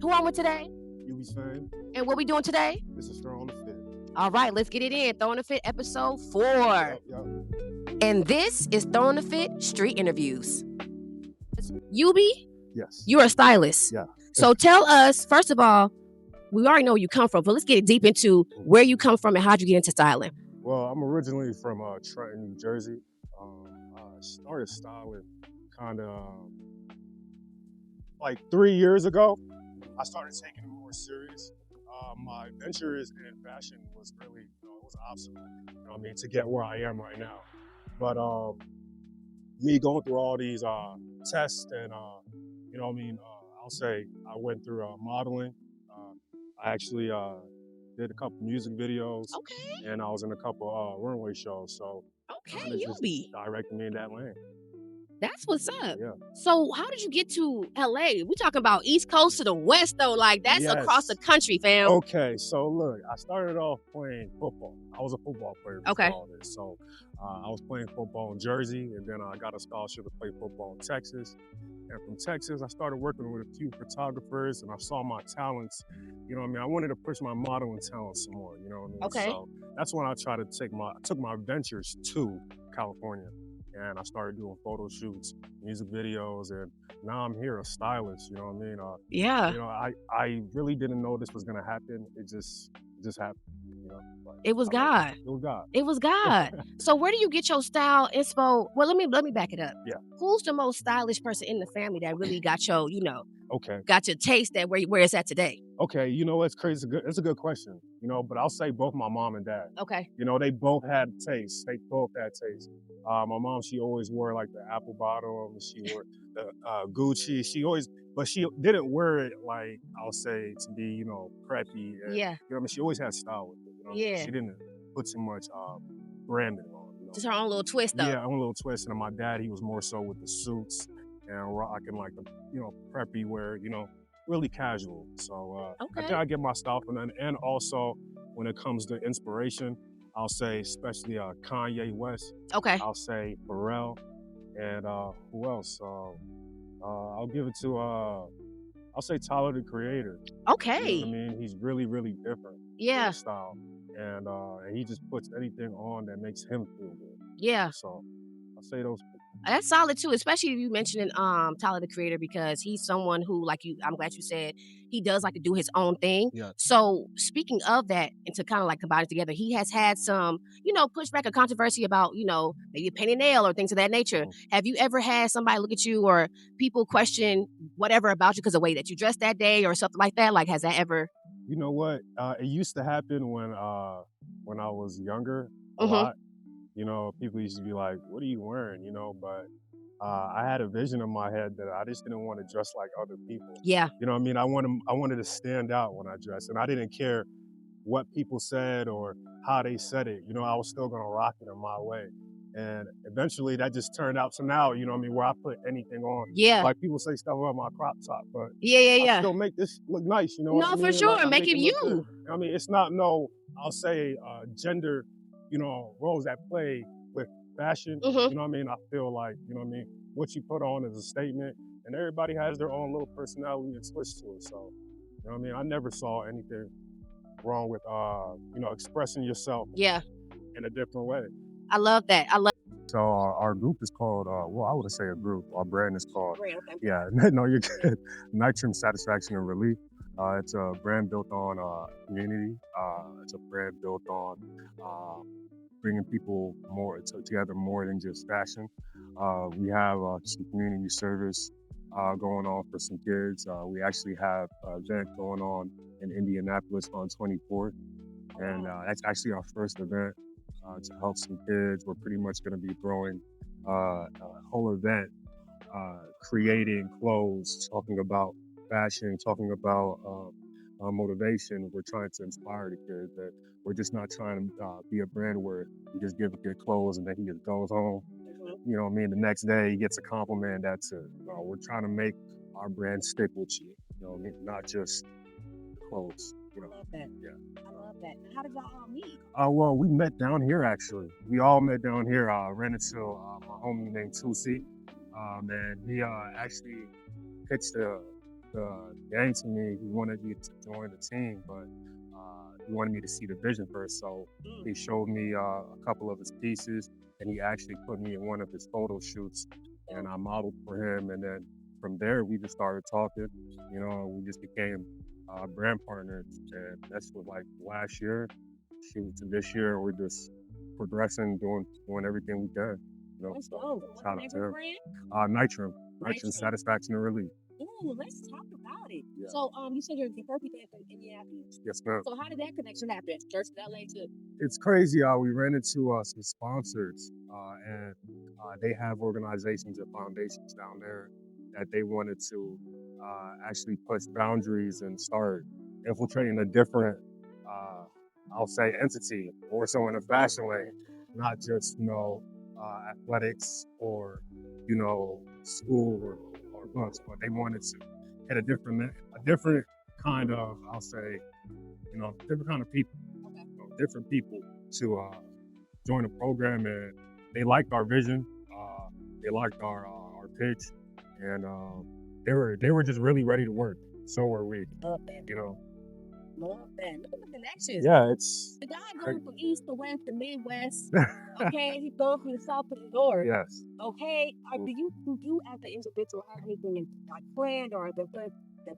Who I'm with today? Ayub's fan. And what we doing today? This is Throwin the Fit. All right, let's get it in. Throwin the Fit episode 4. Yep. And this is Throwin the Fit Street Interviews. Ayub, Yes. you're a stylist. Yeah. So tell us, first of all, we already know where you come from, but let's get deep into where you come from and how'd you get into styling? Well, I'm originally from Trenton, New Jersey. I started styling kind of like 3 years ago. I started taking it more serious. My ventures in fashion was really, it was an obstacle, to get where I am right now. But me going through all these tests and, I'll say I went through modeling. I actually did a couple music videos. Okay. And I was in a couple runway shows. So Okay, just directed me in that lane. That's what's up. Yeah. So how did you get to LA? We talking about East Coast to the West though, like that's Yes. across the country, fam. Okay, so look, I started off playing football. I was a football player before all this. So I was playing football in Jersey, and then I got a scholarship to play football in Texas. And from Texas, I started working with a few photographers, and I saw my talents. I wanted to push my modeling talents some more. Okay. So that's when I tried to took my ventures to California. And I started doing photo shoots, music videos, and now I'm here, a stylist. Yeah. I really didn't know this was gonna happen. It just happened. It was God. It was God. It was God. So where do you get your style inspo? Well, let me back it up. Yeah. Who's the most stylish person in the family that really got your, Okay. got your taste that where it's at today? Okay, it's crazy. It's a good question. But I'll say both my mom and dad. Okay. They both had taste. They both had taste. My mom, she always wore like the apple bottom. She wore the Gucci. But she didn't wear it like, I'll say, to be, preppy. And, Yeah. she always had style with it. Yeah. She didn't put too much branding on. Just her own little twist though. Yeah, her own little twist. And my dad, he was more so with the suits and rocking like the, preppy wear, really casual. So Okay. I get my style from that. And also when it comes to inspiration, I'll say especially Kanye West. Okay. I'll say Pharrell, and who else? I'll give it to I'll say Tyler the Creator. Okay. You know what I mean? He's really, really different. Yeah. In his style, and he just puts anything on that makes him feel good. Yeah. So I'll say those. That's solid too, especially you mentioning Tyler the Creator, because he's someone who, I'm glad you said, he does like to do his own thing. Yeah. So speaking of that, and to kind of like combine it together, he has had some, pushback or controversy about, maybe a painted nail or things of that nature. Mm-hmm. Have you ever had somebody look at you or people question whatever about you because of the way that you dressed that day or something like that? Like, has that ever? You know what? It used to happen when I was younger a Mhm. lot. People used to be like, "What are you wearing?" But I had a vision in my head that I just didn't want to dress like other people. Yeah. I wanted to stand out when I dressed, and I didn't care what people said or how they said it. I was still gonna rock it in my way. And eventually that just turned out to now, where I put anything on. Yeah. Like people say stuff about my crop top, but Yeah. I still make this look nice, No, what I for mean? sure. Like, I Make it look you. good. It's not I'll say gender, roles that play with fashion. Mhm. I feel like, what you put on is a statement, and everybody has their own little personality and twist to it. So, I never saw anything wrong with expressing yourself Yeah. in a different way. I love that. So our group is called, I wouldn't say a group. Our brand is called, Okay. yeah, no, you're good. Nitram Satisfaction Relief. It's a brand built on community. It's a brand built on bringing people more together more than just fashion. We have some community service going on for some kids. We actually have an event going on in Indianapolis on 24th. And that's actually our first event to help some kids. We're pretty much going to be throwing a whole event, creating clothes, talking about fashion, talking about motivation. We're trying to inspire the kids. That we're just not trying to be a brand where you just give a kid clothes and then he just goes home. The next day he gets a compliment. That's it. We're trying to make our brand stick with you. Not just clothes. I love that. Yeah. I love that. How did y'all all meet? Well, we met down here actually. We all met down here. Ran into my homie named Tusi, and he actually pitched the game to me. He wanted me to join the team, but he wanted me to see the vision first. So he showed me a couple of his pieces, and he actually put me in one of his photo shoots, and I modeled for him. And then from there, we just started talking. We just became brand partners, and that's what like last year. Shoot, to this year, we're just progressing, doing everything we can. Let's go. Shout What's out the to name him. of Nitram Nitram. Satisfaction Relief. Ooh, let's talk about it. Yeah. So, you said you're the first people in Indianapolis. Yes, ma'am. So, how did that connection happen? Church in LA too. It's crazy how we ran into some sponsors, and they have organizations and foundations down there that they wanted to actually push boundaries and start infiltrating a different, I'll say, entity, or so in a fashion way, not just athletics or school or books, but they wanted to hit a different kind of, I'll say, different kind of people, different people to join the program, and they liked our vision, they liked our pitch, and they were just really ready to work. So were we. Love that. Love that. Look at the connections. Yeah, it's the guy going from east to west to Midwest. Okay, he's going from the south to the north. Yes. Okay, do you as an individual have anything in like planned or been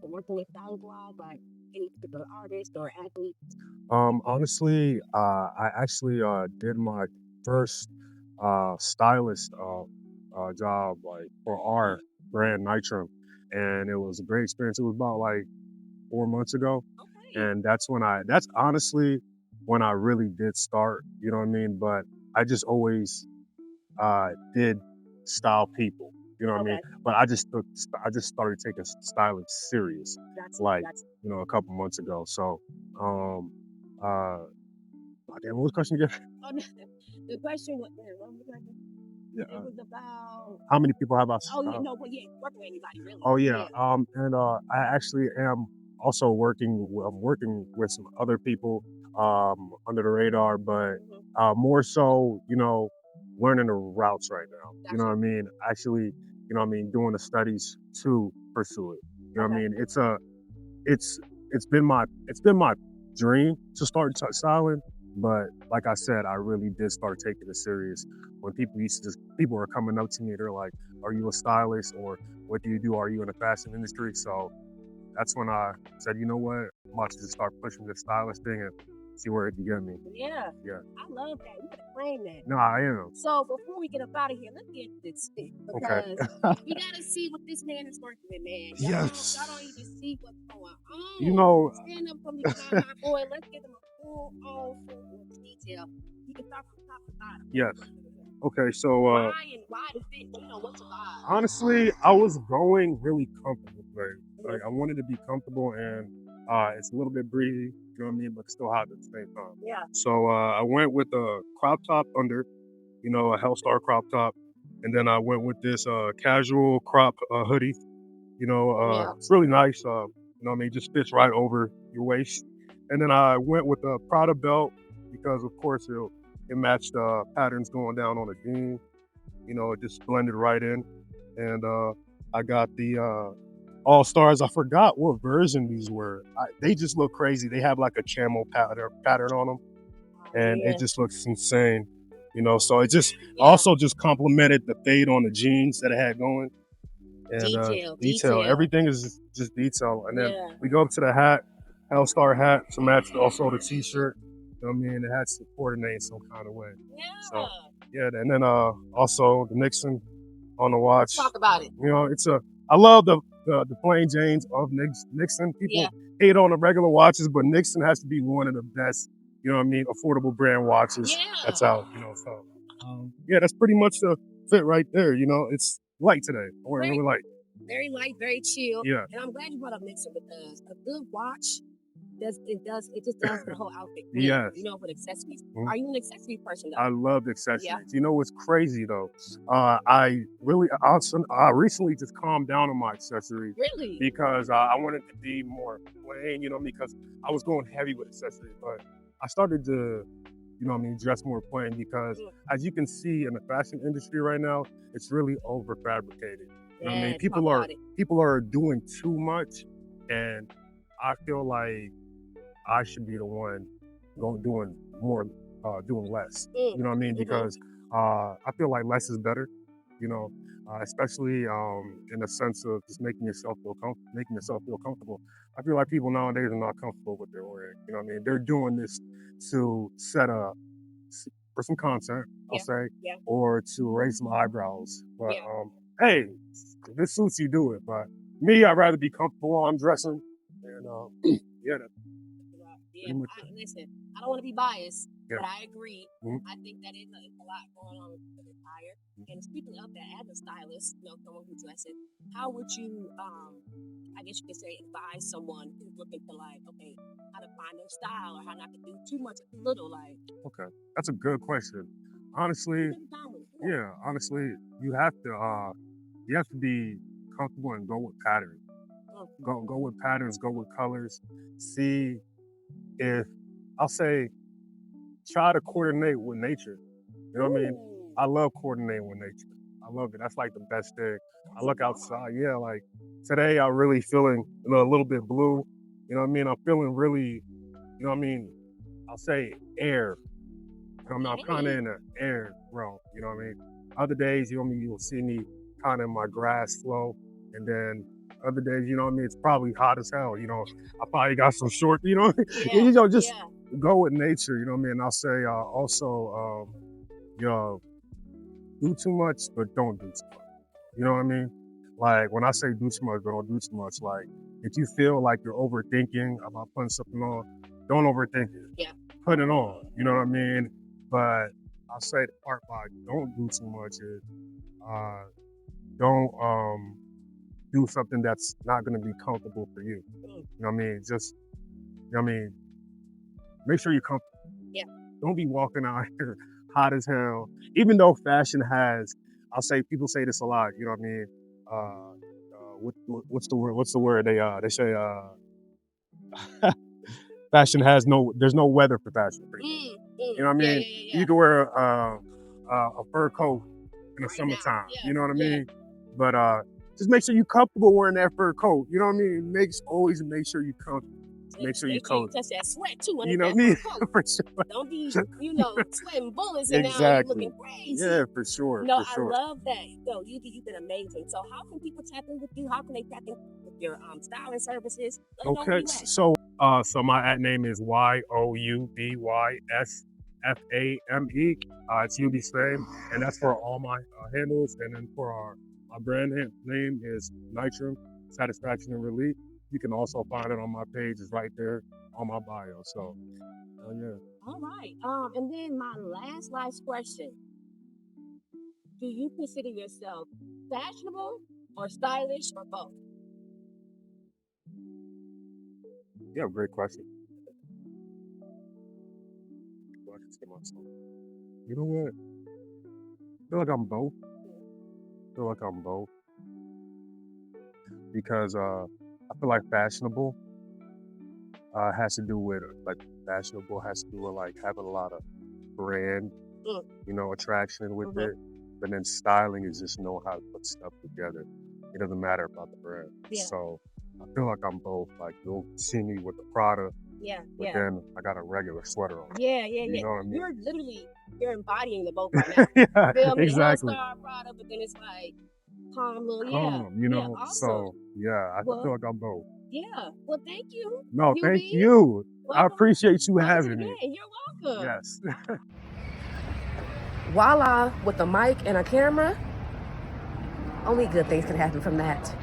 working with stylist wise, like any particular artist or athlete? Honestly, I actually did my first stylist job like for our brand Nitram, and it was a great experience. It was about like 4 months ago, and that's honestly when I really did start. You know what I mean? But I just always did style people. You know what I mean? But I just started taking styling serious, a couple months ago. So, damn, what was the question again? Oh, no. The question was, Yeah. it was about How many people have I? Working with anybody really? Oh yeah. And I actually am also working. I'm working with some other people under the radar, but more so, learning the routes right now. You know what I mean? Actually, doing the studies to pursue it. You know what I mean? It's been my dream to start styling, but like I said, I really did start taking it serious when people are coming up to me. They're like, "Are you a stylist, or what do you do? Are you in the fashion industry?" So that's when I said, "You know what? I'm about to just start pushing this stylist thing and see where it can get me." Yeah. Yeah. I love that. You gotta claim that. No, I am. So before we get up out of here, let's get this stick because we gotta see what this man is working with, man. Yes. Y'all don't even see what's going on. Stand up from the behind my boy. Let's get him a full detail. You can start from top to bottom. Yes. Okay, so why the fit? What's the vibe? Honestly, I was going really comfortable, like I wanted to be comfortable, and it's a little bit breezy, you know what I mean, but still hot at the same time. Yeah. So I went with a crop top under, a Hellstar crop top, and then I went with this casual crop hoodie. It's really nice. Just fits right over your waist. And then I went with a Prada belt because, of course, it matched patterns going down on the jean. It just blended right in. And I got the All Stars. I forgot what version these were. They just look crazy. They have like a camo pattern on them, and it just looks insane. So it just also just complemented the fade on the jeans that it had going. And detail. Everything is just detail. And then we go up to the hat, Hellstar hat, to match also the t-shirt. You know what I mean? It had to coordinate some kind of way. Yeah. So yeah, and then also the Nixon on the watch. Talk about it. I love the plain Janes of Nixon. People hate on the regular watches, but Nixon has to be one of the best, affordable brand watches that's out. So that's pretty much the fit right there. It's light today. We're really light. Very light, very chill. Yeah. And I'm glad you brought up Nixon because a good watch it just does the whole outfit. Yes. With accessories. Are you an accessory person though? I love accessories. Yeah. What's crazy though? I recently just calmed down on my accessories. Really? Because I wanted to be more plain, because I was going heavy with accessories, but I started to dress more plain because as you can see in the fashion industry right now, it's really over fabricated. You know what I mean? Yeah, talk about it. People are doing too much, and I feel like I should be the one doing more, doing less. You know what I mean? Because I feel like less is better. You know, especially in the sense of just making yourself feel comfortable. I feel like people nowadays are not comfortable with their wearing. You know what I mean? They're doing this to set up for some content, I'll say, Yeah. or to raise some eyebrows. But Yeah. hey, if it suits you, do it. But me, I'd rather be comfortable while I'm dressing. And yeah, Yeah, listen, I don't want to be biased, Yeah. but I agree. Mhm. I think that is a lot going on with the attire. And speaking of that, as a stylist, someone who dresses, how would you, I guess you could say, advise someone who's looking for like, okay, how to find their style or how not to do too much or too little, like? Okay, that's a good question. Honestly, honestly, you have to be comfortable and go with patterns. Go with patterns, go with colors. See if I'll say try to coordinate with nature. You know what I mean? I love coordinating with nature. I love it. That's like the best thing. I look outside. Yeah, like today I'm really feeling a little bit blue. You know what I mean? I'm feeling really, you know what I mean? I'll say air. I'm kind of in the air realm. You know what I mean? Other days, you know what I mean? You'll see me kind of in my grass flow. And then other days, you know what I mean? It's probably hot as hell. You know, I probably got some short, you know, you know, just go with nature. You know what I mean? And I'll say also, you know, do too much, but don't do too much. You know what I mean? Like when I say do too much, but don't do too much. Like if you feel like you're overthinking about putting something on, don't overthink it. Yeah. Put it on. You know what I mean? But I'll say the part by don't do too much is don't do something that's not going to be comfortable for you. You know what I mean? Just, you know what I mean? Make sure you're comfortable. Yeah. Don't be walking out here hot as hell. Even though fashion has, I'll say, people say this a lot. You know what I mean? What's the word? What's the word? They say fashion has there's no weather for fashion. You know what I mean? Yeah. You can wear a fur coat in the summertime. You know what I mean? But just make sure you're comfortable wearing that fur coat. You know what I mean? Always make sure you're comfortable. Make sure you're cozy. Touch that sweat too. You know what I mean? For sure. Don't be, sweating bullets and now you're looking crazy. Yeah, for sure. No, for sure. I love that. Yo, you've been amazing. So how can people tap in with you? How can they tap in with your styling services? Okay, so my ad name is YOUBYSFAME. It's Yubi's Fame, and that's for all my handles. And then for my brand name is Nitram Satisfaction Relief. You can also find it on my page. It's right there on my bio. So, yeah. All right. And then my last question. Do you consider yourself fashionable or stylish or both? Yeah, great question. You know what? I feel like I'm both. Because I feel like fashionable has to do with like having a lot of brand, attraction with it. But then styling is just knowing how to put stuff together. It doesn't matter about the brand. Yeah. So I feel like I'm both. Like you'll see me with the Prada. But then I got a regular sweater on. Yeah. You know what I mean? You're embodying the both right now. Yeah, exactly. Prada, but then it's like calm, awesome. So I feel like I'm both. Yeah. Well, thank you. No, thank you. Welcome. I appreciate you having me. You're welcome. Yes. Voila, with a mic and a camera, only good things can happen from that.